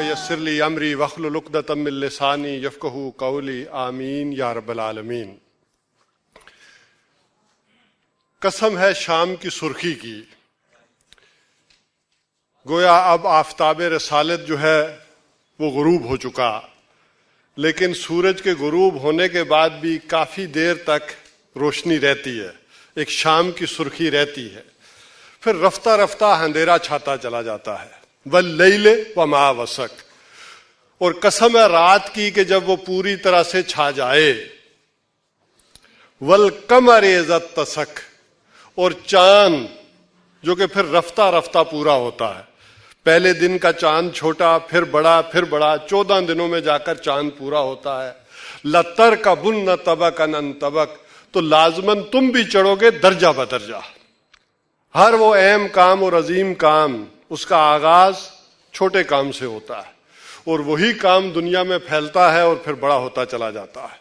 یسر لی امری واحلل عقدۃ من لسانی یفقہوا قولی آمین یا رب العالمین۔ قسم ہے شام کی سرخی کی، گویا اب آفتاب رسالت جو ہے وہ غروب ہو چکا، لیکن سورج کے غروب ہونے کے بعد بھی کافی دیر تک روشنی رہتی ہے، ایک شام کی سرخی رہتی ہے، پھر رفتہ رفتہ اندھیرا چھاتا چلا جاتا ہے۔ واللیل وما وسق، اور قسم ہے رات کی کہ جب وہ پوری طرح سے چھا جائے۔ والقمر اذا اتسق، اور چاند جو کہ پھر رفتہ رفتہ پورا ہوتا ہے، پہلے دن کا چاند چھوٹا، پھر بڑا، پھر بڑا، 14 دنوں میں جا کر چاند پورا ہوتا ہے۔ لَتَرْكَبُنَّ طَبَقًا عَن طَبَقٍ، تو لازماً تم بھی چڑھو گے درجہ بدرجہ۔ ہر وہ اہم کام اور عظیم کام، اس کا آغاز چھوٹے کام سے ہوتا ہے، اور وہی کام دنیا میں پھیلتا ہے اور پھر بڑا ہوتا چلا جاتا ہے۔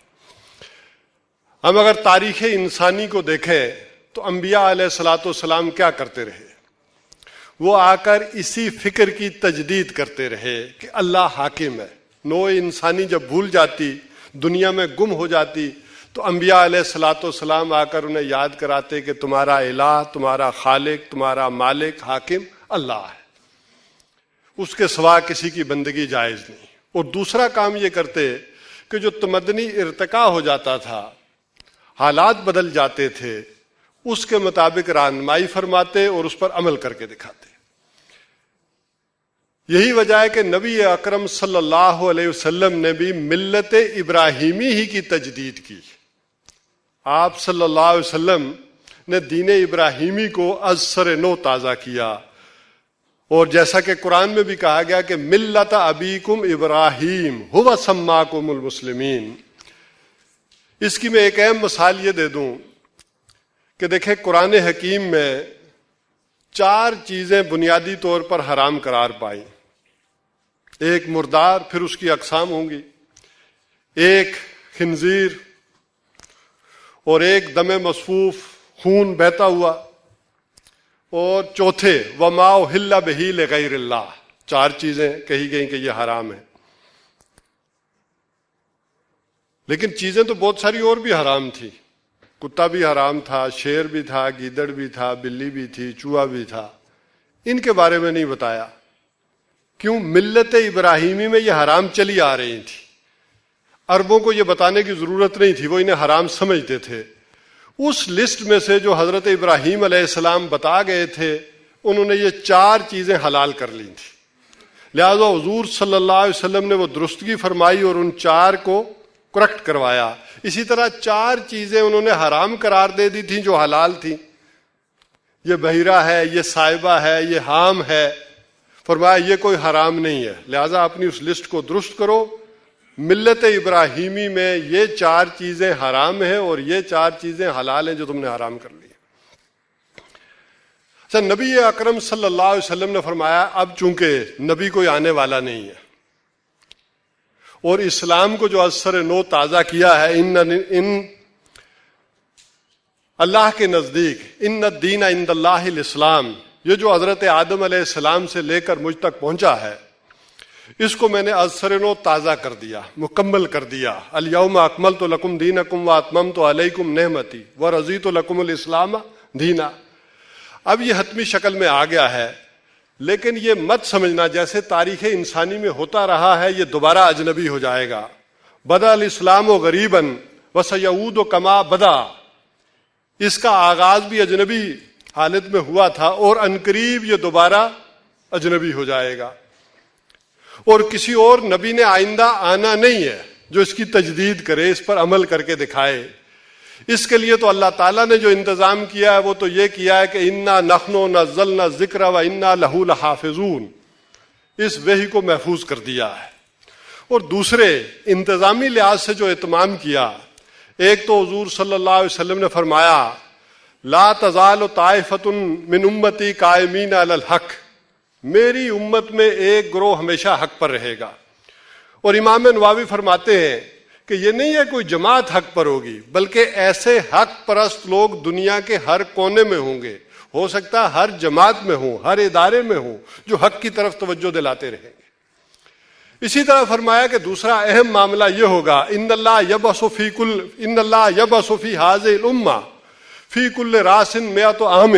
ہم اگر تاریخ انسانی کو دیکھیں تو انبیاء علیہ الصلوۃ والسلام کیا کرتے رہے؟ وہ آ کر اسی فکر کی تجدید کرتے رہے کہ اللہ حاکم ہے۔ نوع انسانی جب بھول جاتی، دنیا میں گم ہو جاتی، تو انبیاء علیہ الصلوۃ والسلام آ کر انہیں یاد کراتے کہ تمہارا الہ، تمہارا خالق، تمہارا مالک، حاکم اللہ ہے، اس کے سوا کسی کی بندگی جائز نہیں۔ اور دوسرا کام یہ کرتے کہ جو تمدنی ارتقاء ہو جاتا تھا، حالات بدل جاتے تھے، اس کے مطابق رہنمائی فرماتے اور اس پر عمل کر کے دکھاتے۔ یہی وجہ ہے کہ نبی اکرم صلی اللہ علیہ وسلم نے بھی ملت ابراہیمی ہی کی تجدید کی۔ آپ صلی اللہ علیہ وسلم نے دین ابراہیمی کو از سر نو تازہ کیا، اور جیسا کہ قرآن میں بھی کہا گیا کہ ملت ابیکم ابراہیم ھو سماکم المسلمین۔ اس کی میں ایک اہم مثال یہ دے دوں کہ دیکھیں قرآن حکیم میں 4 چیزیں بنیادی طور پر حرام قرار پائیں۔ ایک مردار، پھر اس کی اقسام ہوں گی، ایک خنزیر، اور ایک دم مصفوف، خون بہتا ہوا، اور چوتھے وما احل بہ لغیر اللہ۔ 4 چیزیں کہی گئیں کہ یہ حرام ہے، لیکن چیزیں تو بہت ساری اور بھی حرام تھی۔ کتا بھی حرام تھا، شیر بھی تھا، گیدڑ بھی تھا، بلی بھی تھی، چوہا بھی تھا، ان کے بارے میں نہیں بتایا۔ کیوں؟ ملت ابراہیمی میں یہ حرام چلی آ رہی تھی، عربوں کو یہ بتانے کی ضرورت نہیں تھی، وہ انہیں حرام سمجھتے تھے۔ اس لسٹ میں سے جو حضرت ابراہیم علیہ السلام بتا گئے تھے، انہوں نے یہ 4 چیزیں حلال کر لی تھی، لہذا حضور صلی اللہ علیہ وسلم نے وہ درستگی فرمائی اور ان 4 کو کریکٹ کروایا۔ اسی طرح 4 چیزیں انہوں نے حرام قرار دے دی تھیں جو حلال تھیں۔ یہ بحیرہ ہے، یہ صائبہ ہے، یہ حام ہے، فرمایا یہ کوئی حرام نہیں ہے، لہذا اپنی اس لسٹ کو درست کرو۔ ملت ابراہیمی میں یہ 4 چیزیں حرام ہیں اور یہ 4 چیزیں حلال ہیں جو تم نے حرام کر لی۔ اچھا، نبی اکرم صلی اللہ علیہ وسلم نے فرمایا اب چونکہ نبی کوئی آنے والا نہیں ہے، اور اسلام کو جو از سر نو تازہ کیا ہے، ان اللہ کے نزدیک ان الدین عند اللہ الاسلام، یہ جو حضرت آدم علیہ السلام سے لے کر مجھ تک پہنچا ہے، اس کو میں نے از سر نو تازہ کر دیا، مکمل کر دیا۔ الیوم اکملت لکم دینکم واتممت علیکم نعمتی ورضیت لکم الاسلام دینا۔ اب یہ حتمی شکل میں آ گیا ہے، لیکن یہ مت سمجھنا جیسے تاریخ انسانی میں ہوتا رہا ہے یہ دوبارہ اجنبی ہو جائے گا۔ بدا الاسلام غریبا وسیعود کما بدا، اس کا آغاز بھی اجنبی حالت میں ہوا تھا اور عنقریب یہ دوبارہ اجنبی ہو جائے گا، اور کسی اور نبی نے آئندہ آنا نہیں ہے جو اس کی تجدید کرے، اس پر عمل کر کے دکھائے۔ اس کے لیے تو اللہ تعالیٰ نے جو انتظام کیا ہے وہ تو یہ کیا ہے کہ انا نحن نزلنا الذکر و انا لہ لحافظون، اس وحی کو محفوظ کر دیا ہے۔ اور دوسرے انتظامی لحاظ سے جو اہتمام کیا، ایک تو حضور صلی اللہ علیہ وسلم نے فرمایا لا تزال طائفۃ من امتی قائمین علی الحق، میری امت میں ایک گروہ ہمیشہ حق پر رہے گا۔ اور امام نووی فرماتے ہیں کہ یہ نہیں ہے کوئی جماعت حق پر ہوگی، بلکہ ایسے حق پرست لوگ دنیا کے ہر کونے میں ہوں گے، ہو سکتا ہے ہر جماعت میں ہوں، ہر ادارے میں ہوں، جو حق کی طرف توجہ دلاتے رہیں گے۔ اسی طرح فرمایا کہ دوسرا اہم معاملہ یہ ہوگا، ان اللہ یبعث فی ہذہ الامہ فی کل راس مئۃ عام،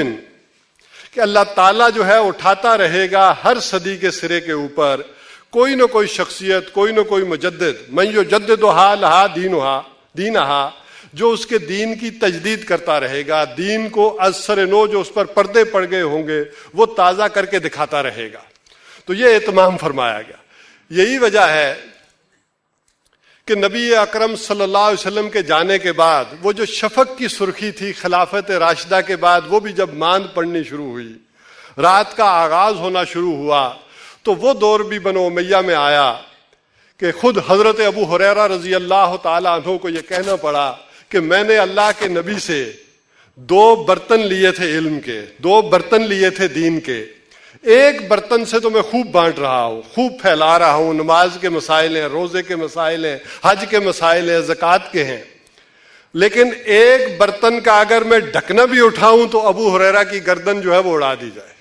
کہ اللہ تعالیٰ جو ہے اٹھاتا رہے گا ہر صدی کے سرے کے اوپر کوئی نہ کوئی شخصیت، کوئی نہ کوئی مجدد، من یجددھا لہا دینہا، جو اس کے دین کی تجدید کرتا رہے گا، دین کو از سر نو جو اس پر پردے پڑ گئے ہوں گے وہ تازہ کر کے دکھاتا رہے گا۔ تو یہ اہتمام فرمایا گیا۔ یہی وجہ ہے کہ نبی اکرم صلی اللہ علیہ وسلم کے جانے کے بعد وہ جو شفق کی سرخی تھی خلافت راشدہ کے بعد، وہ بھی جب ماند پڑنی شروع ہوئی، رات کا آغاز ہونا شروع ہوا، تو وہ دور بھی بنو امیہ میں آیا کہ خود حضرت ابو ہریرہ رضی اللہ تعالیٰ عنہ کو یہ کہنا پڑا کہ میں نے اللہ کے نبی سے 2 برتن لیے تھے علم کے، 2 برتن لیے تھے دین کے، ایک برتن سے تو میں خوب بانٹ رہا ہوں، خوب پھیلا رہا ہوں، نماز کے مسائل ہیں، روزے کے مسائل ہیں، حج کے مسائل ہیں، زکوٰۃ کے ہیں، لیکن ایک برتن کا اگر میں ڈھکنا بھی اٹھاؤں تو ابو ہریرہ کی گردن جو ہے وہ اڑا دی جائے،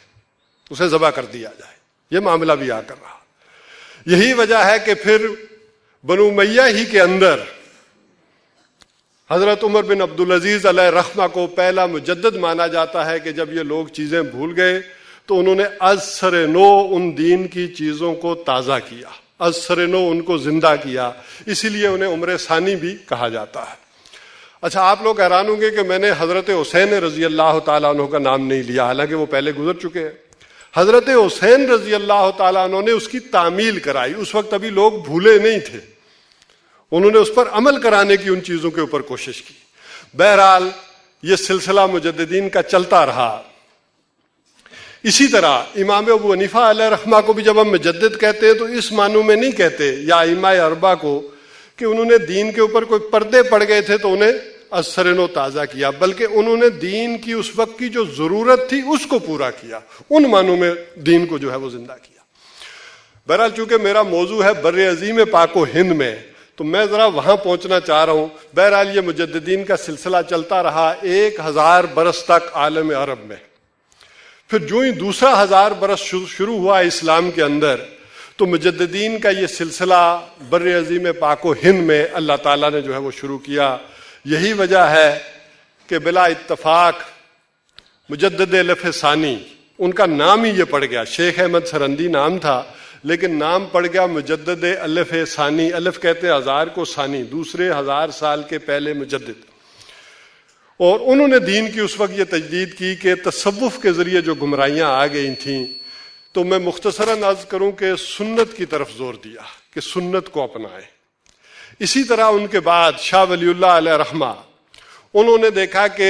اسے ذبح کر دیا جائے۔ یہ معاملہ بھی آ کر رہا۔ یہی وجہ ہے کہ پھر بنو امیہ ہی کے اندر حضرت عمر بن عبدالعزیز علیہ رحمہ کو پہلا مجدد مانا جاتا ہے کہ جب یہ لوگ چیزیں بھول گئے تو انہوں نے از سر نو ان دین کی چیزوں کو تازہ کیا، از سر نو ان کو زندہ کیا، اسی لیے انہیں عمر ثانی بھی کہا جاتا ہے۔ اچھا، آپ لوگ حیران ہوں گے کہ میں نے حضرت حسین رضی اللہ تعالیٰ عنہ کا نام نہیں لیا، حالانکہ وہ پہلے گزر چکے ہیں۔ حضرت حسین رضی اللہ تعالیٰ عنہ نے اس کی تعمیل کرائی، اس وقت ابھی لوگ بھولے نہیں تھے، انہوں نے اس پر عمل کرانے کی ان چیزوں کے اوپر کوشش کی۔ بہرحال یہ سلسلہ مجددین کا چلتا رہا۔ اسی طرح امام ابو حنیفہ علیہ رحمہ کو بھی جب ہم مجدد کہتے ہیں تو اس معنوں میں نہیں کہتے، یا ائمہ اربعہ کو، کہ انہوں نے دین کے اوپر کوئی پردے پڑ گئے تھے تو انہیں از سر نو تازہ کیا، بلکہ انہوں نے دین کی اس وقت کی جو ضرورت تھی اس کو پورا کیا، ان معنوں میں دین کو جو ہے وہ زندہ کیا۔ بہرحال چونکہ میرا موضوع ہے بر عظیم پاک و ہند میں، تو میں ذرا وہاں پہنچنا چاہ رہا ہوں۔ بہرحال یہ مجددین کا سلسلہ چلتا رہا 1000 برس تک عالم عرب میں۔ پھر جو ہی دوسرا 1000 برس شروع ہوا اسلام کے اندر، تو مجددین کا یہ سلسلہ بر عظیم پاک و ہند میں اللہ تعالیٰ نے جو ہے وہ شروع کیا۔ یہی وجہ ہے کہ بلا اتفاق مجدد الف ثانی، ان کا نام ہی یہ پڑ گیا، شیخ احمد سرندی نام تھا لیکن نام پڑ گیا مجدد الف ثانی۔ الف کہتے ہیں 1000 کو، ثانی دوسرے 1000 سال کے پہلے مجدد۔ اور انہوں نے دین کی اس وقت یہ تجدید کی کہ تصوف کے ذریعے جو گمراہیاں آ گئی تھیں، تو میں مختصراً عرض کروں کہ سنت کی طرف زور دیا کہ سنت کو اپنائیں۔ اسی طرح ان کے بعد شاہ ولی اللہ علیہ رحمہ، انہوں نے دیکھا کہ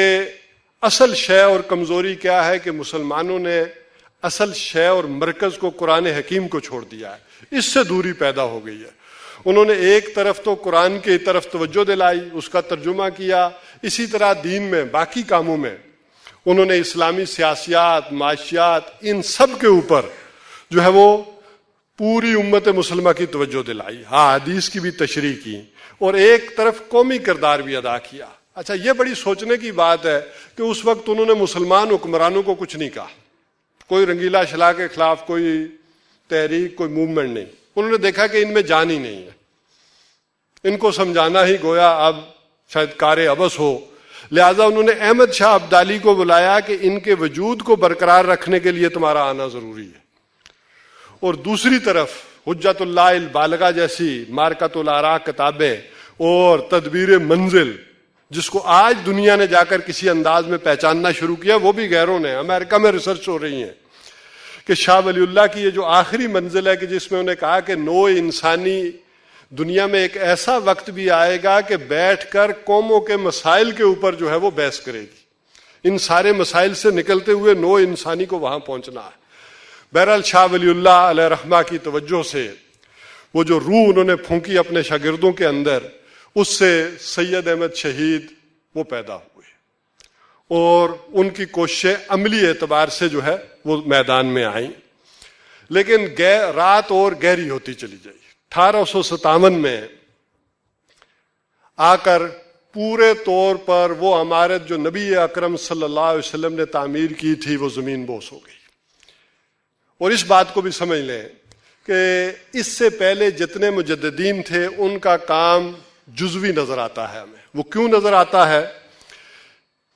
اصل شے اور کمزوری کیا ہے کہ مسلمانوں نے اصل شے اور مرکز کو قرآن حکیم کو چھوڑ دیا ہے، اس سے دوری پیدا ہو گئی ہے۔ انہوں نے ایک طرف تو قرآن کی طرف توجہ دلائی، اس کا ترجمہ کیا، اسی طرح دین میں باقی کاموں میں انہوں نے اسلامی سیاسیات، معاشیات، ان سب کے اوپر جو ہے وہ پوری امت مسلمہ کی توجہ دلائی، حدیث کی بھی تشریح کی، اور ایک طرف قومی کردار بھی ادا کیا۔ اچھا، یہ بڑی سوچنے کی بات ہے کہ اس وقت انہوں نے مسلمان حکمرانوں کو کچھ نہیں کہا، کوئی رنگیلا شلا کے خلاف کوئی تحریک، کوئی موومنٹ نہیں۔ انہوں نے دیکھا کہ ان میں جان ہی نہیں ہے، ان کو سمجھانا ہی گویا اب شاید کار عبث ہو، لہذا انہوں نے احمد شاہ ابدالی کو بلایا کہ ان کے وجود کو برقرار رکھنے کے لیے تمہارا آنا ضروری ہے۔ اور دوسری طرف حجت اللہ البالغہ جیسی مارکۃ الآراء کتابیں اور تدبیر منزل، جس کو آج دنیا نے جا کر کسی انداز میں پہچاننا شروع کیا، وہ بھی غیروں نے، امریکہ میں ریسرچ ہو رہی ہیں کہ شاہ ولی اللہ کی یہ جو آخری منزل ہے کہ جس میں انہوں نے کہا کہ نوع انسانی دنیا میں ایک ایسا وقت بھی آئے گا کہ بیٹھ کر قوموں کے مسائل کے اوپر جو ہے وہ بحث کرے گی، ان سارے مسائل سے نکلتے ہوئے نوع انسانی کو وہاں پہنچنا ہے۔ بہرحال شاہ ولی اللہ علیہ رحمہ کی توجہ سے وہ جو روح انہوں نے پھونکی اپنے شاگردوں کے اندر، اس سے سید احمد شہید وہ پیدا ہوئے، اور ان کی کوششیں عملی اعتبار سے جو ہے وہ میدان میں آئیں، لیکن رات اور گہری ہوتی چلی جائی۔ 1857 میں آ کر پورے طور پر وہ عمارت جو نبی اکرم صلی اللہ علیہ وسلم نے تعمیر کی تھی وہ زمین بوس ہو گئی۔ اور اس بات کو بھی سمجھ لیں کہ اس سے پہلے جتنے مجددین تھے ان کا کام جزوی نظر آتا ہے ہمیں. وہ کیوں نظر آتا ہے؟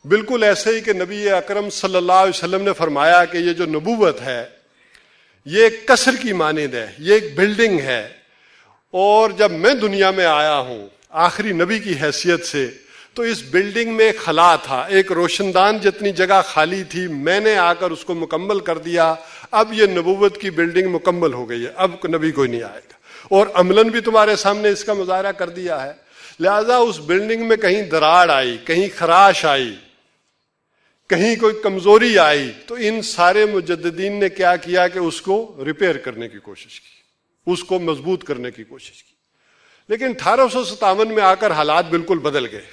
بالکل ایسے ہی کہ نبی اکرم صلی اللہ علیہ وسلم نے فرمایا کہ یہ جو نبوت ہے یہ ایک قصر کی مانند ہے، یہ ایک بلڈنگ ہے، اور جب میں دنیا میں آیا ہوں آخری نبی کی حیثیت سے تو اس بلڈنگ میں خلا تھا، ایک روشن دان جتنی جگہ خالی تھی، میں نے آ کر اس کو مکمل کر دیا. اب یہ نبوت کی بلڈنگ مکمل ہو گئی ہے، اب نبی کوئی نہیں آئے گا، اور عملاً بھی تمہارے سامنے اس کا مظاہرہ کر دیا ہے. لہذا اس بلڈنگ میں کہیں دراڑ آئی، کہیں خراش آئی، کہیں کوئی کمزوری آئی، تو ان سارے مجددین نے کیا کیا کہ اس کو ریپیئر کرنے کی کوشش کی، اس کو مضبوط کرنے کی کوشش کی. لیکن 1857 میں آ کر حالات بالکل بدل گئے.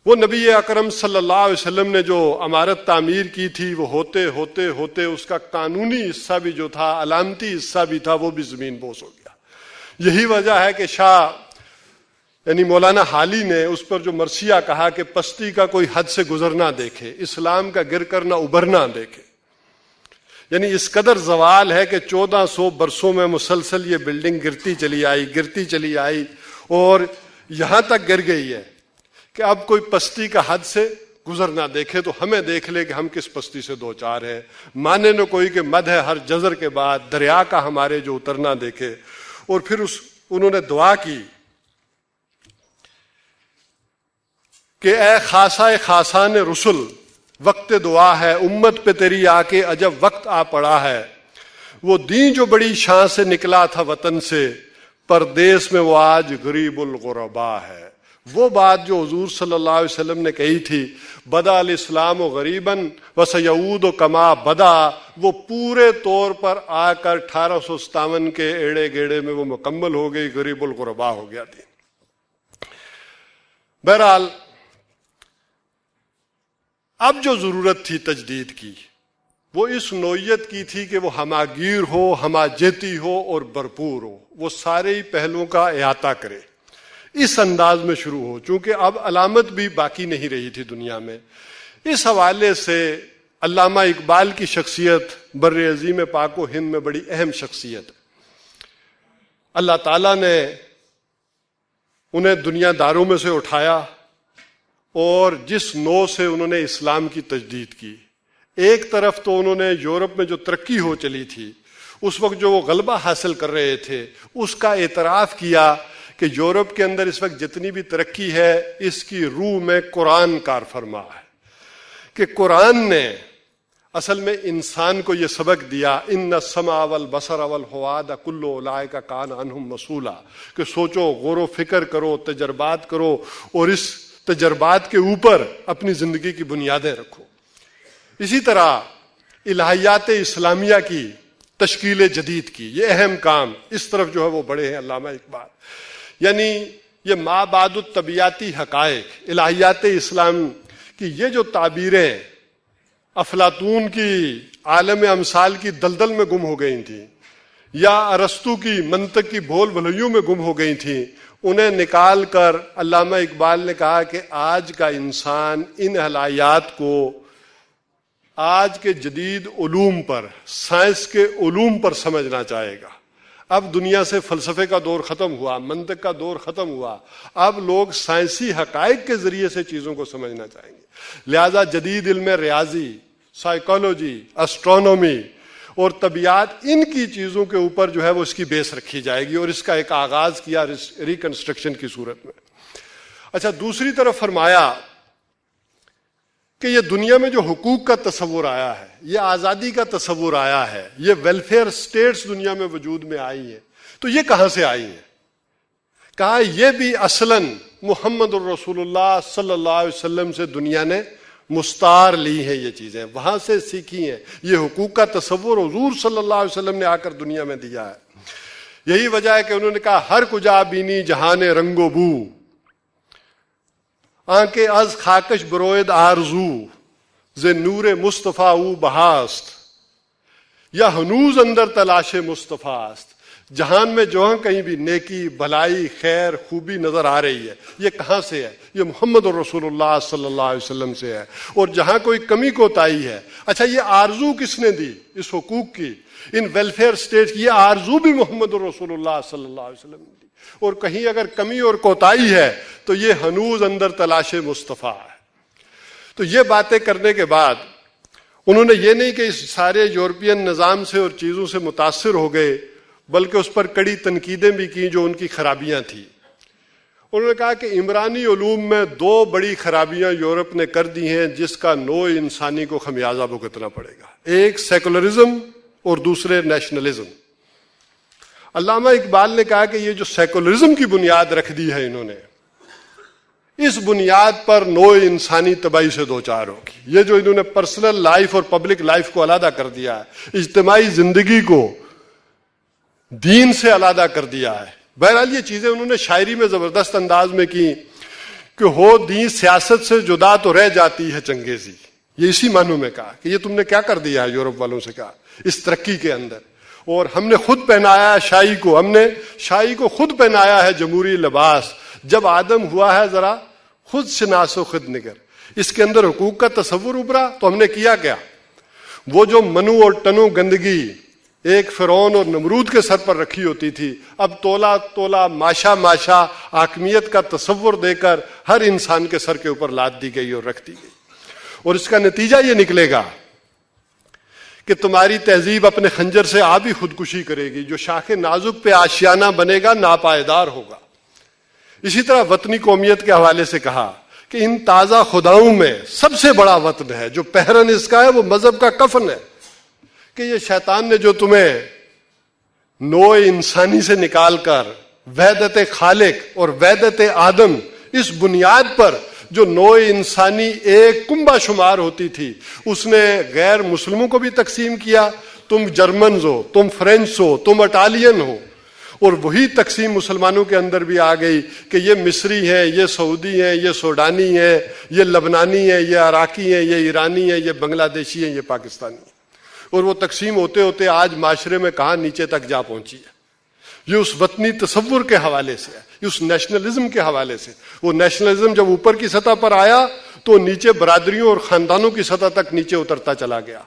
وہ نبی اکرم صلی اللہ علیہ وسلم نے جو عمارت تعمیر کی تھی وہ ہوتے ہوتے ہوتے اس کا قانونی حصہ بھی جو تھا، علامتی حصہ بھی تھا، وہ بھی زمین بوس ہو گیا. یہی وجہ ہے کہ شاہ یعنی مولانا حالی نے اس پر جو مرثیہ کہا کہ پستی کا کوئی حد سے گزرنا دیکھے، اسلام کا گر کر نہ ابھرنا دیکھے. یعنی اس قدر زوال ہے کہ 1400 برسوں میں مسلسل یہ بلڈنگ گرتی چلی آئی اور یہاں تک گر گئی ہے کہ اب کوئی پستی کا حد سے گزرنا دیکھے تو ہمیں دیکھ لے کہ ہم کس پستی سے دو چار ہیں. مانے نہ کوئی کہ مد ہے ہر جزر کے بعد دریا کا ہمارے جو اترنا دیکھے. اور پھر انہوں نے دعا کی کہ اے خاصہ خاصان رسل، وقت دعا ہے امت پہ تیری آ کے عجب وقت آ پڑا ہے. وہ دین جو بڑی شان سے نکلا تھا وطن سے، پردیس میں وہ آج غریب الغربا ہے. وہ بات جو حضور صلی اللہ علیہ وسلم نے کہی تھی، بدا الاسلام و غریباً وسیعود و کما بدا، وہ پورے طور پر آ کر 1857 کے ایڑے گیڑے میں وہ مکمل ہو گئی، غریب الغربا ہو گیا تھی. بہرحال اب جو ضرورت تھی تجدید کی وہ اس نوعیت کی تھی کہ وہ ہماگیر ہو، ہماجیتی ہو اور بھرپور ہو، وہ سارے ہی پہلوؤں کا احاطہ کرے. اس انداز میں شروع ہو، چونکہ اب علامت بھی باقی نہیں رہی تھی دنیا میں. اس حوالے سے علامہ اقبال کی شخصیت بر عظیم پاک و ہند میں بڑی اہم شخصیت. اللہ تعالیٰ نے انہیں دنیا داروں میں سے اٹھایا اور جس نو سے انہوں نے اسلام کی تجدید کی. ایک طرف تو انہوں نے یورپ میں جو ترقی ہو چلی تھی، اس وقت جو وہ غلبہ حاصل کر رہے تھے، اس کا اعتراف کیا کہ یورپ کے اندر اس وقت جتنی بھی ترقی ہے اس کی روح میں قرآن کار فرما ہے، کہ قرآن نے اصل میں انسان کو یہ سبق دیا، ان السمع والبصر والفؤاد کل اولئک کان عنہ مسئولا، کہ سوچو، غور و فکر کرو، تجربات کرو اور اس تجربات کے اوپر اپنی زندگی کی بنیادیں رکھو. اسی طرح الہیات اسلامیہ کی تشکیل جدید کی، یہ اہم کام، اس طرف جو ہے وہ بڑے ہیں علامہ اقبال. یعنی یہ ما بعد الطبیعتی حقائق، الہیات اسلام کی یہ جو تعبیریں افلاطون کی عالم امثال کی دلدل میں گم ہو گئی تھیں یا ارسطو کی منطق کی بھول بھلیوں میں گم ہو گئی تھیں، انہیں نکال کر علامہ اقبال نے کہا کہ آج کا انسان ان الہیات کو آج کے جدید علوم پر، سائنس کے علوم پر سمجھنا چاہے گا. اب دنیا سے فلسفے کا دور ختم ہوا، منطق کا دور ختم ہوا، اب لوگ سائنسی حقائق کے ذریعے سے چیزوں کو سمجھنا چاہیں گے. لہذا جدید علم ریاضی، سائیکالوجی، اسٹرونومی اور طبیعت، ان کی چیزوں کے اوپر جو ہے وہ اس کی بیس رکھی جائے گی، اور اس کا ایک آغاز کیا ریکنسٹرکشن کی صورت میں. اچھا، دوسری طرف فرمایا کہ یہ دنیا میں جو حقوق کا تصور آیا ہے، یہ آزادی کا تصور آیا ہے، یہ ویلفیئر سٹیٹس دنیا میں وجود میں آئی ہیں، تو یہ کہاں سے آئی ہیں؟ کہا یہ بھی اصلاً محمد الرسول اللہ صلی اللہ علیہ وسلم سے دنیا نے مستعار لی ہیں، یہ چیزیں وہاں سے سیکھی ہیں. یہ حقوق کا تصور حضور صلی اللہ علیہ وسلم نے آ کر دنیا میں دیا ہے. یہی وجہ ہے کہ انہوں نے کہا ہر کجا بینی جہان رنگ و بو، آنکے از خاکش بروید آرزو، ز نور مصطفیٰ او بہاست، یا ہنوز اندر تلاش مصطفیٰ است. جہان میں جہاں کہیں بھی نیکی، بھلائی، خیر، خوبی نظر آ رہی ہے، یہ کہاں سے ہے؟ یہ محمد رسول اللہ صلی اللہ علیہ وسلم سے ہے۔ اور جہاں کوئی کمی کوتاہی ہے، اچھا یہ آرزو کس نے دی اس حقوق کی، ان ویلفیئر اسٹیٹ کی؟ یہ آرزو بھی محمد رسول اللہ صلی اللہ علیہ وسلم نے دی۔ اور کہیں اگر کمی اور کوتاہی ہے تو یہ ہنوز اندر تلاش مصطفیٰ ہے۔ تو یہ باتیں کرنے کے بعد انہوں نے یہ نہیں کہ اس سارے یورپین نظام سے اور چیزوں سے متاثر ہو گئے، بلکہ اس پر کڑی تنقیدیں بھی کی جو ان کی خرابیاں تھیں۔ انہوں نے کہا کہ عمرانی علوم میں 2 بڑی خرابیاں یورپ نے کر دی ہیں جس کا نوع انسانی کو خمیازہ بھگتنا پڑے گا، ایک سیکولرزم اور دوسرے نیشنلزم۔ علامہ اقبال نے کہا کہ یہ جو سیکولرزم کی بنیاد رکھ دی ہے انہوں نے، اس بنیاد پر نوع انسانی تباہی سے دوچار ہوگی۔ یہ جو انہوں نے پرسنل لائف اور پبلک لائف کو علیحدہ کر دیا ہے، اجتماعی زندگی کو دین سے علیحدہ کر دیا ہے۔ بہرحال یہ چیزیں انہوں نے شاعری میں زبردست انداز میں کی کہ ہو دین سیاست سے جدا تو رہ جاتی ہے چنگیزی۔ یہ اسی معنوں میں کہا کہ یہ تم نے کیا کر دیا ہے یورپ والوں سے، کہا اس ترقی کے اندر۔ اور ہم نے خود پہنایا ہے شاہی کو، ہم نے شاہی کو خود پہنایا ہے جمہوری لباس۔ جب آدم ہوا ہے ذرا خود شناس و خود نگر، اس کے اندر حقوق کا تصور ابھرا تو ہم نے کیا کیا؟ وہ جو منو اور ٹنو گندگی ایک فرعون اور نمرود کے سر پر رکھی ہوتی تھی، اب تولا تولا ماشا ماشا حاکمیت کا تصور دے کر ہر انسان کے سر کے اوپر لاد دی گئی اور رکھ دی گئی۔ اور اس کا نتیجہ یہ نکلے گا کہ تمہاری تہذیب اپنے خنجر سے آپ ہی خودکشی کرے گی، جو شاخ نازک پہ آشیانہ بنے گا ناپائیدار ہوگا۔ اسی طرح وطنی قومیت کے حوالے سے کہا کہ ان تازہ خداؤں میں سب سے بڑا وطن ہے، جو پہرن اس کا ہے وہ مذہب کا کفن ہے، کہ یہ شیطان نے جو تمہیں نوع انسانی سے نکال کر وحدت خالق اور وحدت آدم اس بنیاد پر جو نوع انسانی ایک کنبہ شمار ہوتی تھی، اس نے غیر مسلموں کو بھی تقسیم کیا، تم جرمنز ہو، تم فرینچ ہو، تم اٹالین ہو، اور وہی تقسیم مسلمانوں کے اندر بھی آ گئی کہ یہ مصری ہیں، یہ سعودی ہیں، یہ سوڈانی ہیں، یہ لبنانی ہیں، یہ عراقی ہیں، یہ ایرانی ہیں، یہ بنگلہ دیشی ہیں، یہ پاکستانی ہیں۔ اور وہ تقسیم ہوتے ہوتے آج معاشرے میں کہاں نیچے تک جا پہنچی ہے۔ یہ اس وطنی تصور کے حوالے سے ہے، اس نیشنلزم کے حوالے سے۔ وہ نیشنلزم جب اوپر کی سطح پر آیا تو نیچے برادریوں اور خاندانوں کی سطح تک نیچے اترتا چلا گیا۔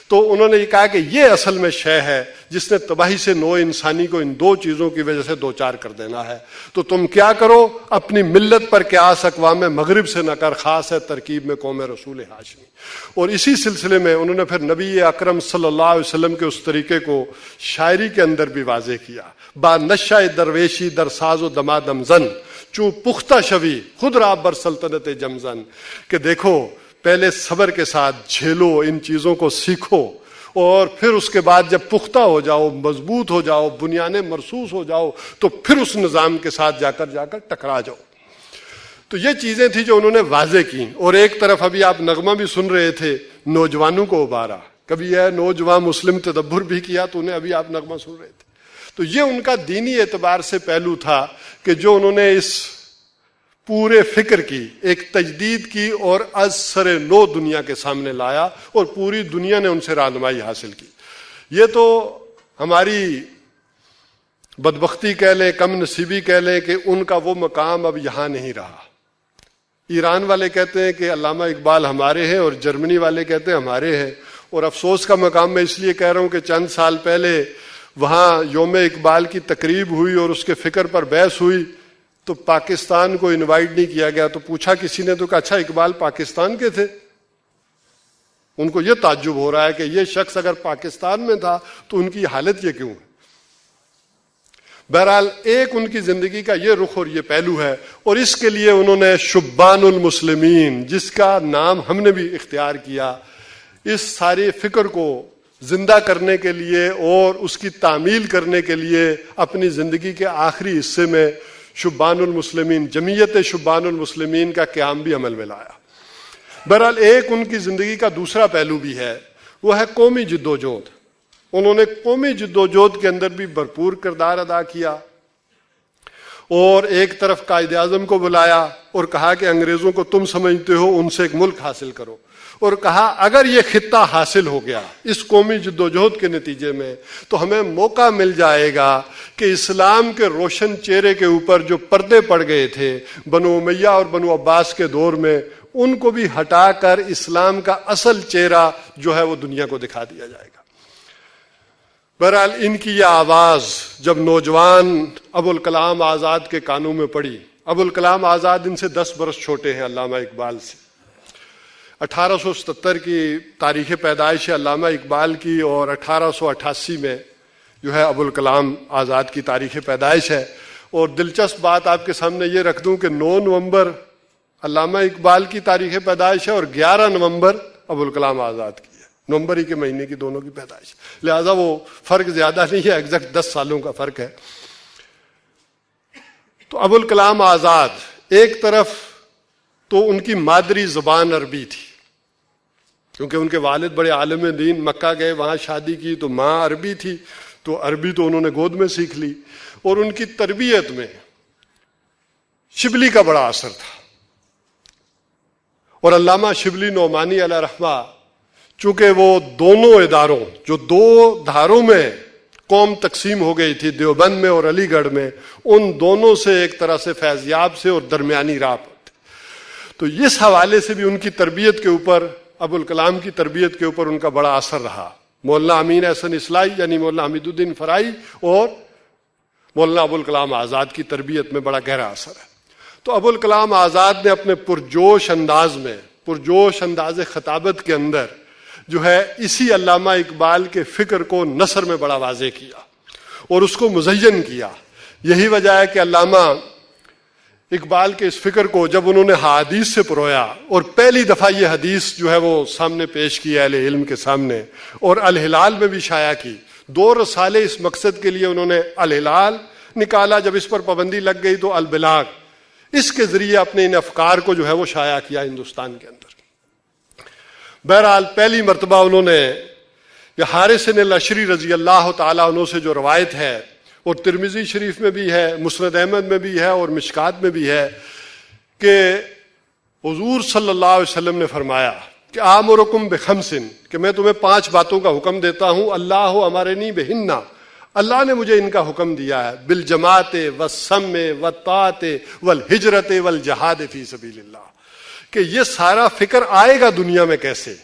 تو انہوں نے یہ کہا کہ یہ اصل میں شے ہے جس نے تباہی سے نوع انسانی کو ان 2 چیزوں کی وجہ سے دوچار کر دینا ہے۔ تو تم کیا کرو، اپنی ملت پر قیاس اقوام مغرب سے نہ کر، خاص ہے ترکیب میں قوم رسول ہاشمی۔ اور اسی سلسلے میں انہوں نے پھر نبی اکرم صلی اللہ علیہ وسلم کے اس طریقے کو شاعری کے اندر بھی واضح کیا۔ با نشہ درویشی در ساز و دمادم زن، چوں پختہ شوی خود را بر سلطنت جمزن، کہ دیکھو پہلے صبر کے ساتھ جھیلو، ان چیزوں کو سیکھو، اور پھر اس کے بعد جب پختہ ہو جاؤ، مضبوط ہو جاؤ، بنیادیں مرصوص ہو جاؤ، تو پھر اس نظام کے ساتھ جا کر ٹکرا جاؤ۔ تو یہ چیزیں تھیں جو انہوں نے واضح کی۔ اور ایک طرف ابھی آپ نغمہ بھی سن رہے تھے، نوجوانوں کو ابھارا، کبھی یہ نوجوان مسلم تدبر بھی کیا، تو انہیں ابھی آپ نغمہ سن رہے تھے۔ تو یہ ان کا دینی اعتبار سے پہلو تھا کہ جو انہوں نے اس پورے فکر کی ایک تجدید کی اور از سر نو دنیا کے سامنے لایا، اور پوری دنیا نے ان سے رہنمائی حاصل کی۔ یہ تو ہماری بدبختی کہہ لیں، کم نصیبی کہہ لیں کہ ان کا وہ مقام اب یہاں نہیں رہا۔ ایران والے کہتے ہیں کہ علامہ اقبال ہمارے ہیں، اور جرمنی والے کہتے ہیں ہمارے ہیں۔ اور افسوس کا مقام میں اس لیے کہہ رہا ہوں کہ چند سال پہلے وہاں یوم اقبال کی تقریب ہوئی اور اس کے فکر پر بحث ہوئی، تو پاکستان کو انوائٹ نہیں کیا گیا۔ تو پوچھا کسی نے تو کہا اچھا اقبال پاکستان کے تھے؟ ان کو یہ تعجب ہو رہا ہے کہ یہ شخص اگر پاکستان میں تھا تو ان کی حالت یہ کیوں ہے۔ بہرحال ایک ان کی زندگی کا یہ رخ اور یہ پہلو ہے، اور اس کے لیے انہوں نے شبان المسلمین، جس کا نام ہم نے بھی اختیار کیا، اس سارے فکر کو زندہ کرنے کے لیے اور اس کی تعمیل کرنے کے لیے اپنی زندگی کے آخری حصے میں شبان المسلمین، جمعیت شبان المسلمین کا قیام بھی عمل میں لایا۔ بہرحال ایک ان کی زندگی کا دوسرا پہلو بھی ہے، وہ ہے قومی جدوجہد۔ انہوں نے قومی جدوجہد کے اندر بھی بھرپور کردار ادا کیا، اور ایک طرف قائد اعظم کو بلایا اور کہا کہ انگریزوں کو تم سمجھتے ہو ان سے ایک ملک حاصل کرو، اور کہا اگر یہ خطہ حاصل ہو گیا اس قومی جدوجہد کے نتیجے میں تو ہمیں موقع مل جائے گا کہ اسلام کے روشن چہرے کے اوپر جو پردے پڑ گئے تھے بنو امیہ اور بنو عباس کے دور میں، ان کو بھی ہٹا کر اسلام کا اصل چہرہ جو ہے وہ دنیا کو دکھا دیا جائے گا۔ بہرحال ان کی یہ آواز جب نوجوان ابوالکلام آزاد کے کانوں میں پڑی، ابوالکلام آزاد ان سے 10 برس چھوٹے ہیں علامہ اقبال سے، 1877 کی تاریخ پیدائش ہے علامہ اقبال کی، اور 1888 میں جو ہے ابوالکلام آزاد کی تاریخ پیدائش ہے۔ اور دلچسپ بات آپ کے سامنے یہ رکھ دوں کہ 9 نومبر علامہ اقبال کی تاریخ پیدائش ہے اور 11 نومبر ابوالکلام آزاد کی ہے، نومبر ہی کے مہینے کی دونوں کی پیدائش، لہذا وہ فرق زیادہ نہیں ہے، ایگزیکٹ 10 سالوں کا فرق ہے۔ تو ابوالکلام آزاد ایک طرف تو ان کی مادری زبان عربی تھی، کیونکہ ان کے والد بڑے عالم دین، مکہ گئے، وہاں شادی کی تو ماں عربی تھی، تو عربی تو انہوں نے گود میں سیکھ لی، اور ان کی تربیت میں شبلی کا بڑا اثر تھا۔ اور علامہ شبلی نعمانی علیہ رحمہ، چونکہ وہ دونوں اداروں جو 2 دھاروں میں قوم تقسیم ہو گئی تھی، دیوبند میں اور علی گڑھ میں، ان دونوں سے ایک طرح سے فیضیاب سے اور درمیانی راہ پر تھے، تو اس حوالے سے بھی ان کی تربیت کے اوپر، ابوالکلام کی تربیت کے اوپر ان کا بڑا اثر رہا۔ مولانا امین احسن اصلاحی یعنی مولانا حمید الدین فرائی اور مولانا ابوالکلام آزاد کی تربیت میں بڑا گہرا اثر ہے۔ تو ابوالکلام آزاد نے اپنے پرجوش انداز میں، پرجوش انداز خطابت کے اندر جو ہے اسی علامہ اقبال کے فکر کو نثر میں بڑا واضح کیا اور اس کو مزین کیا۔ یہی وجہ ہے کہ علامہ اقبال کے اس فکر کو جب انہوں نے حدیث سے پرویا اور پہلی دفعہ یہ حدیث جو ہے وہ سامنے پیش کی اہل علم کے سامنے اور الہلال میں بھی شائع کی، 2 رسالے اس مقصد کے لیے انہوں نے الہلال نکالا، جب اس پر پابندی لگ گئی تو البلاغ، اس کے ذریعے اپنے ان افکار کو جو ہے وہ شائع کیا ہندوستان کے اندر۔ بہرحال پہلی مرتبہ انہوں نے یہ حارث الاشری رضی اللہ تعالیٰ عنہ سے جو روایت ہے، اور ترمذی شریف میں بھی ہے، مسند احمد میں بھی ہے اور مشکات میں بھی ہے، کہ حضور صلی اللہ علیہ وسلم نے فرمایا کہ آمرکم بخمس، کہ میں تمہیں 5 باتوں کا حکم دیتا ہوں، اللہ امرنی بہن، اللہ نے مجھے ان کا حکم دیا ہے، بالجماعت والسمع والطاعت والہجرت والجہاد فی سبیل اللہ، کہ یہ سارا فکر آئے گا دنیا میں کیسے،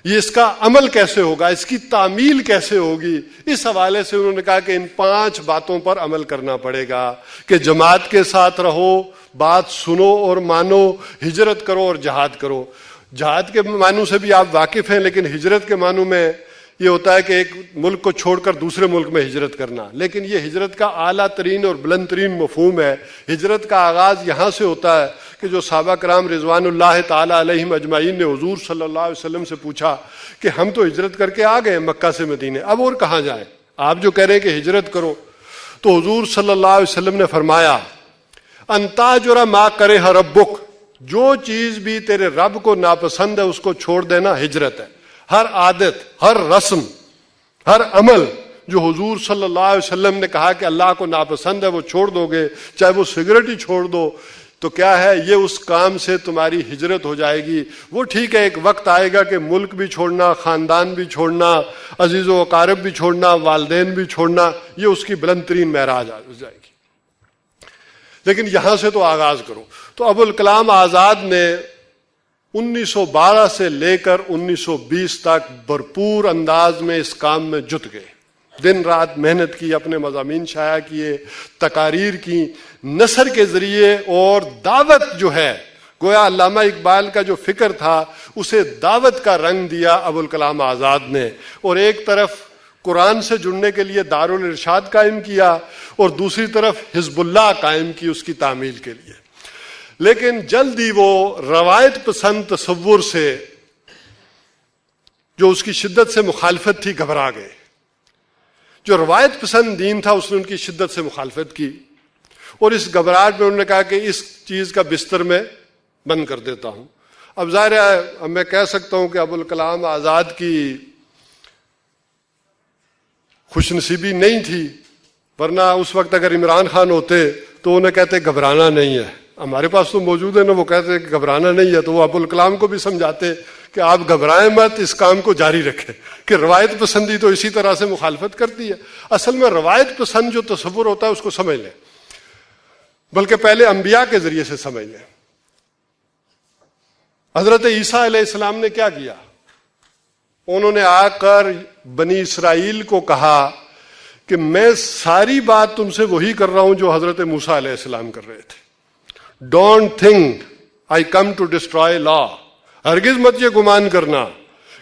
یہ اس کا عمل کیسے ہوگا، اس کی تعمیل کیسے ہوگی۔ اس حوالے سے انہوں نے کہا کہ ان 5 باتوں پر عمل کرنا پڑے گا، کہ جماعت کے ساتھ رہو، بات سنو اور مانو، ہجرت کرو اور جہاد کرو۔ جہاد کے معنوں سے بھی آپ واقف ہیں، لیکن ہجرت کے معنوں میں یہ ہوتا ہے کہ ایک ملک کو چھوڑ کر دوسرے ملک میں ہجرت کرنا، لیکن یہ ہجرت کا اعلیٰ ترین اور بلند ترین مفہوم ہے۔ ہجرت کا آغاز یہاں سے ہوتا ہے کہ جو صحابہ کرام رضوان اللہ تعالیٰ علیہم اجمعین نے حضور صلی اللہ علیہ وسلم سے پوچھا کہ ہم تو ہجرت کر کے آ گئے مکہ سے مدینے، اب اور کہاں جائیں، آپ جو کہہ رہے ہیں کہ ہجرت کرو، تو حضور صلی اللہ علیہ وسلم نے فرمایا ان تاجر ما کرہ ربک، جو چیز بھی تیرے رب کو ناپسند ہے اس کو چھوڑ دینا ہجرت ہے۔ ہر عادت، ہر رسم، ہر عمل جو حضور صلی اللہ علیہ وسلم نے کہا کہ اللہ کو ناپسند ہے وہ چھوڑ دو گے، چاہے وہ سگریٹ ہی چھوڑ دو، تو کیا ہے یہ اس کام سے تمہاری ہجرت ہو جائے گی۔ وہ ٹھیک ہے ایک وقت آئے گا کہ ملک بھی چھوڑنا، خاندان بھی چھوڑنا، عزیز و اقارب بھی چھوڑنا، والدین بھی چھوڑنا، یہ اس کی بلند ترین معراج ہو جائے گی، لیکن یہاں سے تو آغاز کرو۔ تو ابوالکلام آزاد نے 1912 سے لے کر 1920 تک بھرپور انداز میں اس کام میں جٹ گئے، دن رات محنت کی، اپنے مضامین شائع کیے، تقاریر کی، نثر کے ذریعے، اور دعوت جو ہے گویا علامہ اقبال کا جو فکر تھا اسے دعوت کا رنگ دیا ابوالکلام آزاد نے، اور ایک طرف قرآن سے جڑنے کے لیے دارالارشاد قائم کیا اور دوسری طرف حزب اللہ قائم کی اس کی تعمیل کے لیے۔ لیکن جلد ہی وہ روایت پسند تصور سے جو اس کی شدت سے مخالفت تھی گھبرا گئے۔ جو روایت پسند دین تھا اس نے ان کی شدت سے مخالفت کی، اور اس گھبراہٹ میں انہوں نے کہا کہ اس چیز کا بستر میں بند کر دیتا ہوں۔ اب ظاہر ہے میں کہہ سکتا ہوں کہ ابوالکلام آزاد کی خوش نصیبی نہیں تھی، ورنہ اس وقت اگر عمران خان ہوتے تو انہیں کہتے گھبرانا نہیں ہے، ہمارے پاس تو موجود ہے نا، وہ کہتے کہ گھبرانا نہیں ہے، تو وہ ابوالکلام کو بھی سمجھاتے کہ آپ گھبرائیں مت، اس کام کو جاری رکھیں، کہ روایت پسندی تو اسی طرح سے مخالفت کرتی ہے۔ اصل میں روایت پسند جو تصور ہوتا ہے اس کو سمجھ لیں، بلکہ پہلے انبیاء کے ذریعے سے سمجھ لیں۔ حضرت عیسیٰ علیہ السلام نے کیا کیا؟ انہوں نے آ کر بنی اسرائیل کو کہا کہ میں ساری بات تم سے وہی کر رہا ہوں جو حضرت موسیٰ علیہ السلام کر رہے تھے۔ Don't think I come to destroy law, ہرگز مت یہ گمان کرنا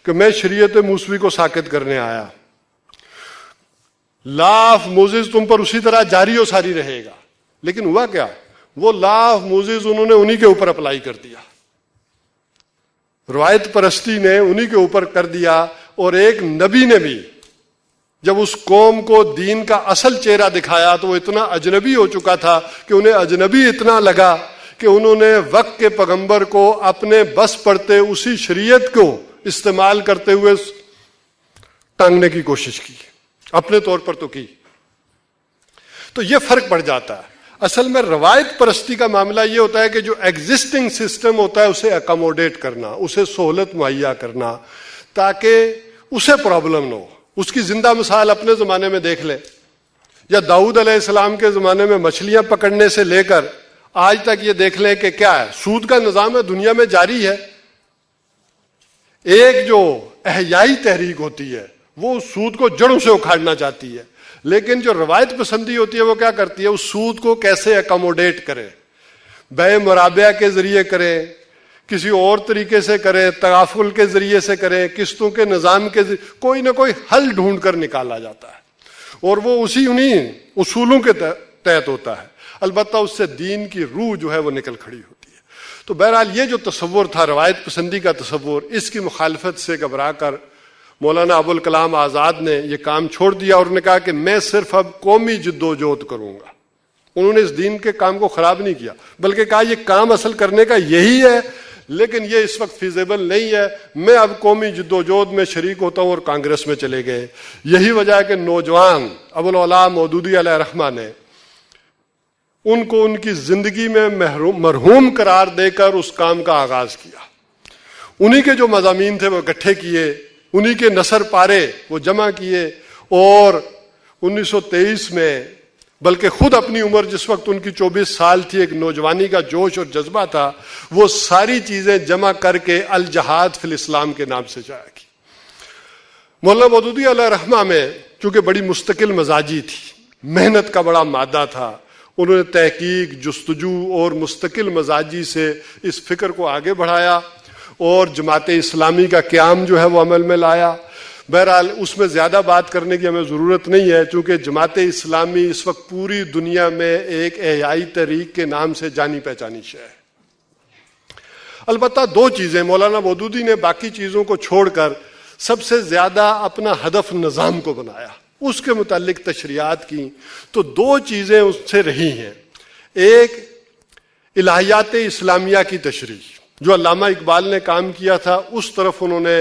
کہ میں شریعت موسوی کو ساقط کرنے آیا۔ لا آف موزز تم پر اسی طرح جاری و ساری رہے گا۔ لیکن ہوا کیا؟ وہ لا آف موزز انہوں نے انہی کے اوپر اپلائی کر دیا، روایت پرستی نے انہی کے اوپر کر دیا، اور ایک نبی نے بھی جب اس قوم کو دین کا اصل چہرہ دکھایا تو وہ اتنا اجنبی ہو چکا تھا کہ انہیں اجنبی اتنا لگا کہ انہوں نے وقت کے پیغمبر کو اپنے بس پڑتے اسی شریعت کو استعمال کرتے ہوئے ٹانگنے کی کوشش کی، اپنے طور پر تو کی۔ تو یہ فرق پڑ جاتا ہے۔ اصل میں روایت پرستی کا معاملہ یہ ہوتا ہے کہ جو ایگزسٹنگ سسٹم ہوتا ہے اسے اکاموڈیٹ کرنا، اسے سہولت مہیا کرنا تاکہ اسے پرابلم نہ ہو۔ اس کی زندہ مثال اپنے زمانے میں دیکھ لیں، یا داؤد علیہ السلام کے زمانے میں مچھلیاں پکڑنے سے لے کر آج تک یہ دیکھ لیں کہ کیا ہے، سود کا نظام ہے، دنیا میں جاری ہے۔ ایک جو احیائی تحریک ہوتی ہے وہ سود کو جڑوں سے اکھاڑنا چاہتی ہے، لیکن جو روایت پسندی ہوتی ہے وہ کیا کرتی ہے؟ اس سود کو کیسے اکاموڈیٹ کرے، بے مرابعہ کے ذریعے کرے، کسی اور طریقے سے کرے، تغافل کے ذریعے سے کرے، قسطوں کے نظام کے ذریعے، کوئی نہ کوئی حل ڈھونڈ کر نکالا جاتا ہے، اور وہ انہیں اصولوں کے تحت ہوتا ہے۔ البتہ اس سے دین کی روح جو ہے وہ نکل کھڑی ہوتی ہے۔ تو بہرحال یہ جو تصور تھا روایت پسندی کا تصور، اس کی مخالفت سے گھبرا کر مولانا ابوالکلام آزاد نے یہ کام چھوڑ دیا، اور نے کہا کہ میں صرف اب قومی جد و جہد کروں گا۔ انہوں نے اس دین کے کام کو خراب نہیں کیا، بلکہ کہا یہ کام اصل کرنے کا یہی ہے، لیکن یہ اس وقت فیزیبل نہیں ہے، میں اب قومی جد و جہد میں شریک ہوتا ہوں، اور کانگریس میں چلے گئے۔ یہی وجہ ہے کہ نوجوان ابوالعلا مودودی علیہ رحمہ نے ان کو ان کی زندگی میں مرحوم قرار دے کر اس کام کا آغاز کیا۔ انہی کے جو مضامین تھے وہ اکٹھے کیے، انہی کے نثر پارے وہ جمع کیے، اور 1923 میں بلکہ خود اپنی عمر جس وقت ان کی 24 سال تھی، ایک نوجوانی کا جوش اور جذبہ تھا، وہ ساری چیزیں جمع کر کے الجہاد فی الاسلام کے نام سے شائع کی۔ مولانا مودودی علیہ رحمہ میں چونکہ بڑی مستقل مزاجی تھی، محنت کا بڑا مادہ تھا، انہوں نے تحقیق، جستجو اور مستقل مزاجی سے اس فکر کو آگے بڑھایا، اور جماعت اسلامی کا قیام جو ہے وہ عمل میں لایا۔ بہرحال اس میں زیادہ بات کرنے کی ہمیں ضرورت نہیں ہے، چونکہ جماعت اسلامی اس وقت پوری دنیا میں ایک احیائی تحریک کے نام سے جانی پہچانی شے ہے۔ البتہ دو چیزیں مولانا مودودی نے باقی چیزوں کو چھوڑ کر سب سے زیادہ اپنا ہدف نظام کو بنایا، اس کے متعلق تشریحات کی، تو دو چیزیں اس سے رہی ہیں۔ ایک الہیات اسلامیہ کی تشریح، جو علامہ اقبال نے کام کیا تھا اس طرف انہوں نے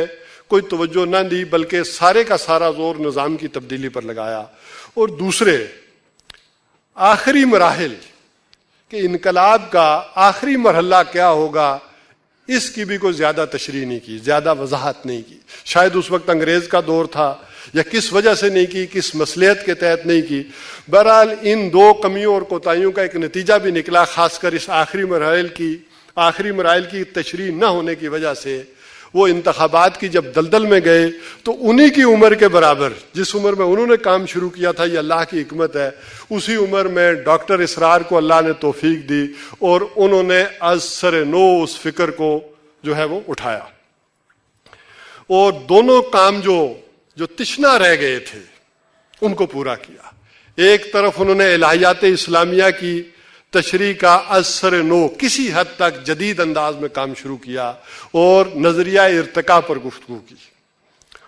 کوئی توجہ نہ دی، بلکہ سارے کا سارا زور نظام کی تبدیلی پر لگایا۔ اور دوسرے آخری مراحل کہ انقلاب کا آخری مرحلہ کیا ہوگا، اس کی بھی کوئی زیادہ تشریح نہیں کی، زیادہ وضاحت نہیں کی۔ شاید اس وقت انگریز کا دور تھا، یا کس وجہ سے نہیں کی، کس مصلحت کے تحت نہیں کی۔ بہرحال ان دو کمیوں اور کوتاہیوں کا ایک نتیجہ بھی نکلا، خاص کر اس آخری مراحل کی تشریح نہ ہونے کی وجہ سے۔ وہ انتخابات کی جب دلدل میں گئے تو انہی کی عمر کے برابر، جس عمر میں انہوں نے کام شروع کیا تھا، یہ اللہ کی حکمت ہے، اسی عمر میں ڈاکٹر اسرار کو اللہ نے توفیق دی، اور انہوں نے از سر نو اس فکر کو جو ہے وہ اٹھایا، اور دونوں کام جو تشنا رہ گئے تھے ان کو پورا کیا۔ ایک طرف انہوں نے الہیات اسلامیہ کی تشریح کا از سر نو کسی حد تک جدید انداز میں کام شروع کیا، اور نظریہ ارتقاء پر گفتگو کی،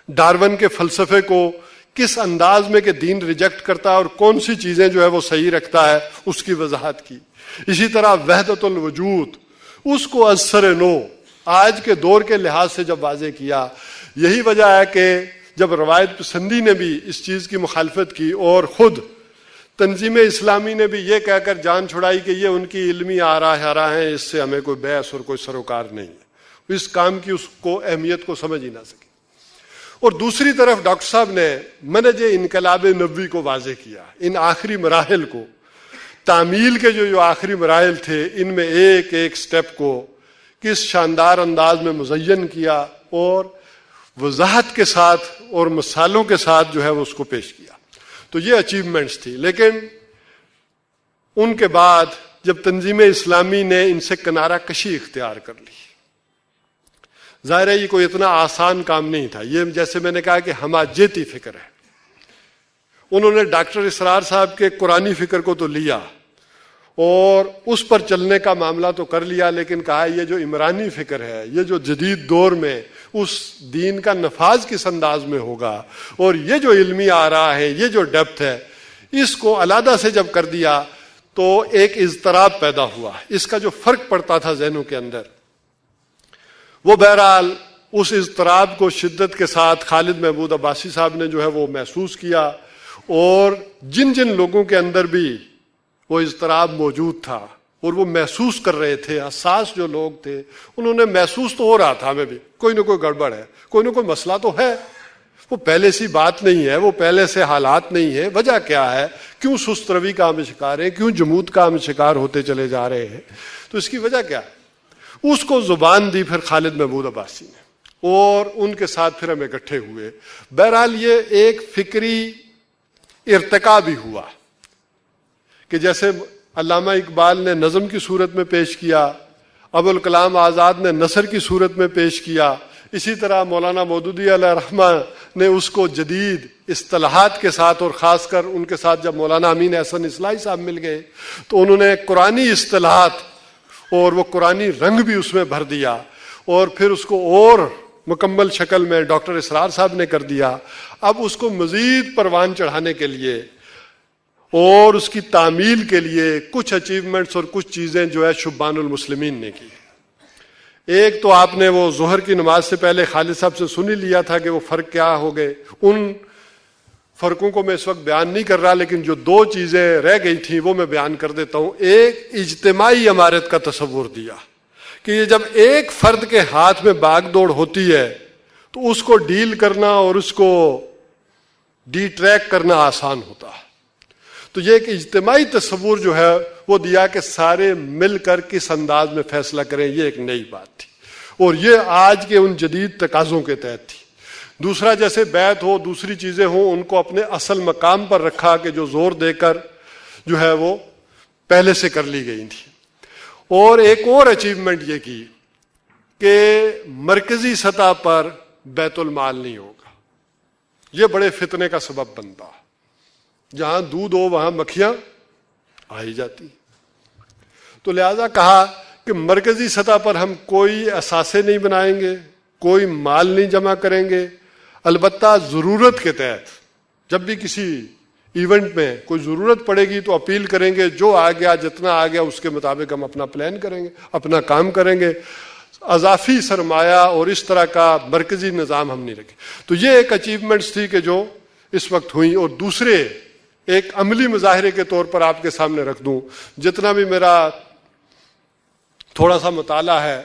ڈارون کے فلسفے کو کس انداز میں کہ دین ریجیکٹ کرتا ہے اور کون سی چیزیں جو ہے وہ صحیح رکھتا ہے اس کی وضاحت کی۔ اسی طرح وحدت الوجود، اس کو از سر نو آج کے دور کے لحاظ سے جب واضح کیا۔ یہی وجہ ہے کہ جب روایت پسندی نے بھی اس چیز کی مخالفت کی، اور خود تنظیم اسلامی نے بھی یہ کہہ کر جان چھڑائی کہ یہ ان کی علمی آرا ہے، اس سے ہمیں کوئی بحث اور کوئی سروکار نہیں ہے، اس کام کی اس کو اہمیت کو سمجھ ہی نہ سکے. اور دوسری طرف ڈاکٹر صاحب نے منہج انقلاب نبوی کو واضح کیا. ان آخری مراحل کو، تعمیل کے جو آخری مراحل تھے، ان میں ایک ایک سٹیپ کو کس شاندار انداز میں مزین کیا اور وضاحت کے ساتھ اور مثالوں کے ساتھ جو ہے وہ اس کو پیش کیا. تو یہ اچیومنٹس تھی. لیکن ان کے بعد جب تنظیم اسلامی نے ان سے کنارہ کشی اختیار کر لی، ظاہر ہے یہ کوئی اتنا آسان کام نہیں تھا. یہ جیسے میں نے کہا کہ ہماجیتی فکر ہے. انہوں نے ڈاکٹر اسرار صاحب کے قرآنی فکر کو تو لیا اور اس پر چلنے کا معاملہ تو کر لیا، لیکن کہا یہ جو عمرانی فکر ہے، یہ جو جدید دور میں اس دین کا نفاذ کس انداز میں ہوگا، اور یہ جو علمی آ رہا ہے، یہ جو ڈیپتھ ہے، اس کو علیحدہ سے جب کر دیا تو ایک اضطراب پیدا ہوا. اس کا جو فرق پڑتا تھا ذہنوں کے اندر، وہ بہرحال اس اضطراب کو شدت کے ساتھ خالد محمود عباسی صاحب نے جو ہے وہ محسوس کیا. اور جن جن لوگوں کے اندر بھی وہ اضطراب موجود تھا اور وہ محسوس کر رہے تھے، حساس جو لوگ تھے، انہوں نے محسوس تو ہو رہا تھا ہمیں بھی کوئی نہ کوئی گڑبڑ ہے، کوئی نہ کوئی مسئلہ تو ہے. وہ پہلے سی بات نہیں ہے، وہ پہلے سے حالات نہیں ہے. وجہ کیا ہے؟ کیوں سست روی کا ہم شکار ہیں؟ کیوں جمود کا ہم شکار ہوتے چلے جا رہے ہیں؟ تو اس کی وجہ کیا ہے؟ اس کو زبان دی پھر خالد محمود عباسی نے، اور ان کے ساتھ پھر ہم اکٹھے ہوئے. بہرحال یہ ایک فکری ارتقا بھی ہوا کہ جیسے علامہ اقبال نے نظم کی صورت میں پیش کیا، ابوالکلام آزاد نے نثر کی صورت میں پیش کیا، اسی طرح مولانا مودودی علیہ الرحمہ نے اس کو جدید اصطلاحات کے ساتھ، اور خاص کر ان کے ساتھ جب مولانا امین احسن اصلاحی صاحب مل گئے تو انہوں نے قرآنی اصطلاحات اور وہ قرآنی رنگ بھی اس میں بھر دیا، اور پھر اس کو اور مکمل شکل میں ڈاکٹر اسرار صاحب نے کر دیا. اب اس کو مزید پروان چڑھانے کے لیے اور اس کی تعمیل کے لیے کچھ اچیومنٹس اور کچھ چیزیں جو ہے شبان المسلمین نے کی. ایک تو آپ نے وہ ظہر کی نماز سے پہلے خالد صاحب سے سن ہی لیا تھا کہ وہ فرق کیا ہو گئے. ان فرقوں کو میں اس وقت بیان نہیں کر رہا، لیکن جو دو چیزیں رہ گئی تھیں وہ میں بیان کر دیتا ہوں. ایک اجتماعی امارت کا تصور دیا کہ یہ جب ایک فرد کے ہاتھ میں باغ دوڑ ہوتی ہے تو اس کو ڈیل کرنا اور اس کو ڈی ٹریک کرنا آسان ہوتا ہے. تو یہ ایک اجتماعی تصور جو ہے وہ دیا کہ سارے مل کر کس انداز میں فیصلہ کریں. یہ ایک نئی بات تھی اور یہ آج کے ان جدید تقاضوں کے تحت تھی. دوسرا، جیسے بیعت ہو، دوسری چیزیں ہوں، ان کو اپنے اصل مقام پر رکھا کہ جو زور دے کر جو ہے وہ پہلے سے کر لی گئی تھی. اور ایک اور اچیومنٹ یہ کی کہ مرکزی سطح پر بیت المال نہیں ہوگا. یہ بڑے فتنے کا سبب بنتا. جہاں دودھ ہو وہاں مکھیاں آ ہی جاتی. تو لہذا کہا کہ مرکزی سطح پر ہم کوئی اثاثے نہیں بنائیں گے، کوئی مال نہیں جمع کریں گے. البتہ ضرورت کے تحت جب بھی کسی ایونٹ میں کوئی ضرورت پڑے گی تو اپیل کریں گے، جو آ گیا جتنا آ گیا اس کے مطابق ہم اپنا پلان کریں گے، اپنا کام کریں گے. اضافی سرمایہ اور اس طرح کا مرکزی نظام ہم نہیں رکھیں. تو یہ ایک اچیومنٹس تھی کہ جو اس وقت ہوئی. اور دوسرے ایک عملی مظاہرے کے طور پر آپ کے سامنے رکھ دوں، جتنا بھی میرا تھوڑا سا مطالعہ ہے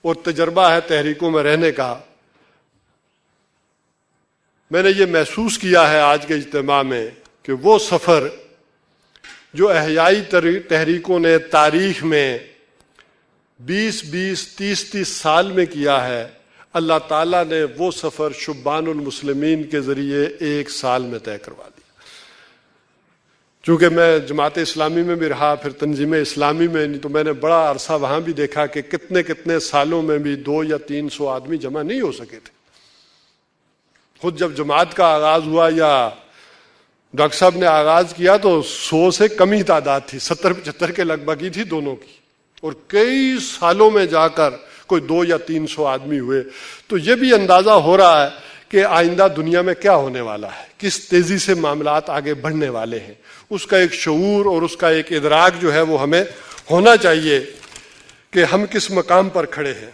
اور تجربہ ہے تحریکوں میں رہنے کا، میں نے یہ محسوس کیا ہے آج کے اجتماع میں کہ وہ سفر جو احیائی تحریکوں نے تاریخ میں 20-30 سال میں کیا ہے، اللہ تعالیٰ نے وہ سفر شبان المسلمین کے ذریعے 1 سال میں طے کروا دیا. چونکہ میں جماعت اسلامی میں بھی رہا، پھر تنظیم اسلامی میں، نہیں تو میں نے بڑا عرصہ وہاں بھی دیکھا کہ کتنے سالوں میں بھی 200 یا 300 آدمی جمع نہیں ہو سکے تھے. خود جب جماعت کا آغاز ہوا یا ڈاکٹر صاحب نے آغاز کیا تو 100 سے کم ہی تعداد تھی، 70-75 کے لگ بھگ ہی تھی دونوں کی، اور کئی سالوں میں جا کر کوئی 200 یا 300 آدمی ہوئے. تو یہ بھی اندازہ ہو رہا ہے کہ آئندہ دنیا میں کیا ہونے والا ہے، کس تیزی سے معاملات آگے بڑھنے والے ہیں. اس کا ایک شعور اور اس کا ایک ادراک جو ہے وہ ہمیں ہونا چاہیے کہ ہم کس مقام پر کھڑے ہیں.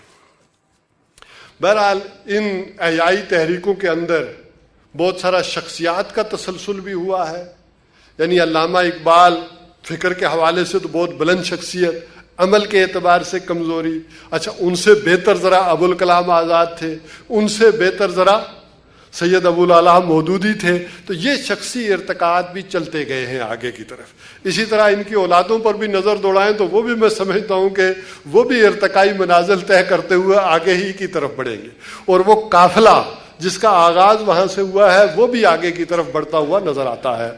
بہرحال ان احیائی تحریکوں کے اندر بہت سارا شخصیات کا تسلسل بھی ہوا ہے. یعنی علامہ اقبال فکر کے حوالے سے تو بہت بلند شخصیت، عمل کے اعتبار سے کمزوری. اچھا ان سے بہتر ذرا ابوالکلام آزاد تھے, ان سے بہتر ذرا سید ابو العلا مودودی تھے. تو یہ شخصی ارتقاءات بھی چلتے گئے ہیں آگے کی طرف. اسی طرح ان کی اولادوں پر بھی نظر دوڑائیں تو وہ بھی میں سمجھتا ہوں کہ وہ بھی ارتقائی منازل طے کرتے ہوئے آگے ہی کی طرف بڑھیں گے, اور وہ قافلہ جس کا آغاز وہاں سے ہوا ہے وہ بھی آگے کی طرف بڑھتا ہوا نظر آتا ہے.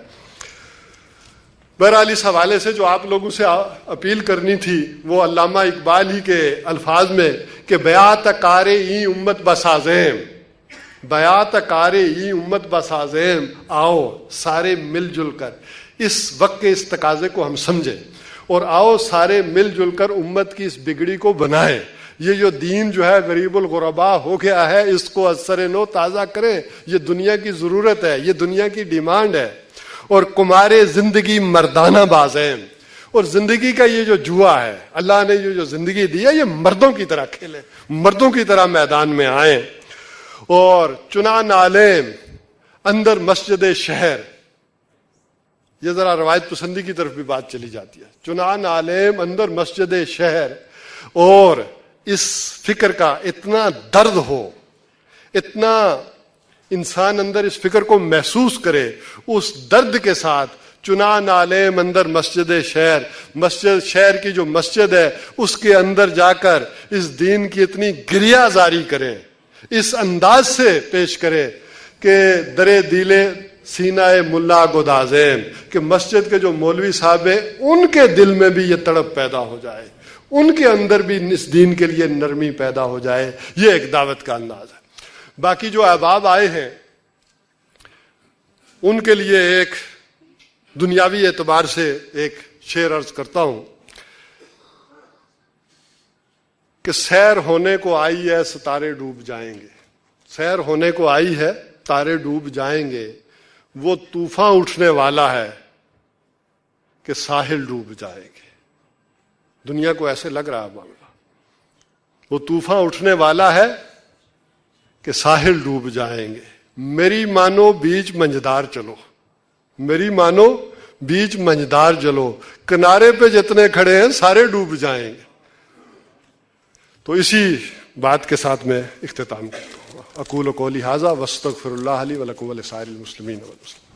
بہرحال اس حوالے سے جو آپ لوگوں سے اپیل کرنی تھی وہ علامہ اقبال ہی کے الفاظ میں کہ بیات کار ای امت بسازیم, بیات کار ای امت بسازیم, آؤ سارے مل جل کر اس وقت کے اس تقاضے کو ہم سمجھیں, اور آؤ سارے مل جل کر امت کی اس بگڑی کو بنائیں. یہ جو دین جو ہے غریب الغربا ہو گیا ہے اس کو از سر نو تازہ کریں. یہ دنیا کی ضرورت ہے, یہ دنیا کی ڈیمانڈ ہے. اور کمارے زندگی مردانہ بازیں, اور زندگی کا یہ جو جوا ہے اللہ نے یہ جو زندگی دی ہے یہ مردوں کی طرح کھیلیں, مردوں کی طرح میدان میں آئیں. اور چنا نالیم اندر مسجد شہر, یہ ذرا روایت پسندی کی طرف بھی بات چلی جاتی ہے. چنا نالیم اندر مسجد شہر, اور اس فکر کا اتنا درد ہو, اتنا انسان اندر اس فکر کو محسوس کرے, اس درد کے ساتھ چنا نالیم اندر مسجد شہر, مسجد شہر کی جو مسجد ہے اس کے اندر جا کر اس دین کی اتنی گریہ زاری کریں, اس انداز سے پیش کرے کہ درے دیلے سینہ ملا گدازیم, کہ مسجد کے جو مولوی صاحب ہیں ان کے دل میں بھی یہ تڑپ پیدا ہو جائے, ان کے اندر بھی اس دین کے لیے نرمی پیدا ہو جائے. یہ ایک دعوت کا انداز ہے. باقی جو احباب آئے ہیں ان کے لیے ایک دنیاوی اعتبار سے ایک شعر عرض کرتا ہوں کہ سیر ہونے کو آئی ہے ستارے ڈوب جائیں گے, سیر ہونے کو آئی ہے تارے ڈوب جائیں گے, وہ طوفان اٹھنے والا ہے کہ ساحل ڈوب جائیں گے. دنیا کو ایسے لگ رہا ہے معاملہ, وہ طوفان اٹھنے والا ہے کہ ساحل ڈوب جائیں گے. میری مانو بیچ منجدار چلو, میری مانو بیچ منجدار چلو, کنارے پہ جتنے کھڑے ہیں سارے ڈوب جائیں گے. تو اسی بات کے ساتھ میں اختتام کرتا ہوں. اقول قولی ھذا واستغفر اللہ لی ولکم ولسائر المسلمین والمسلمات.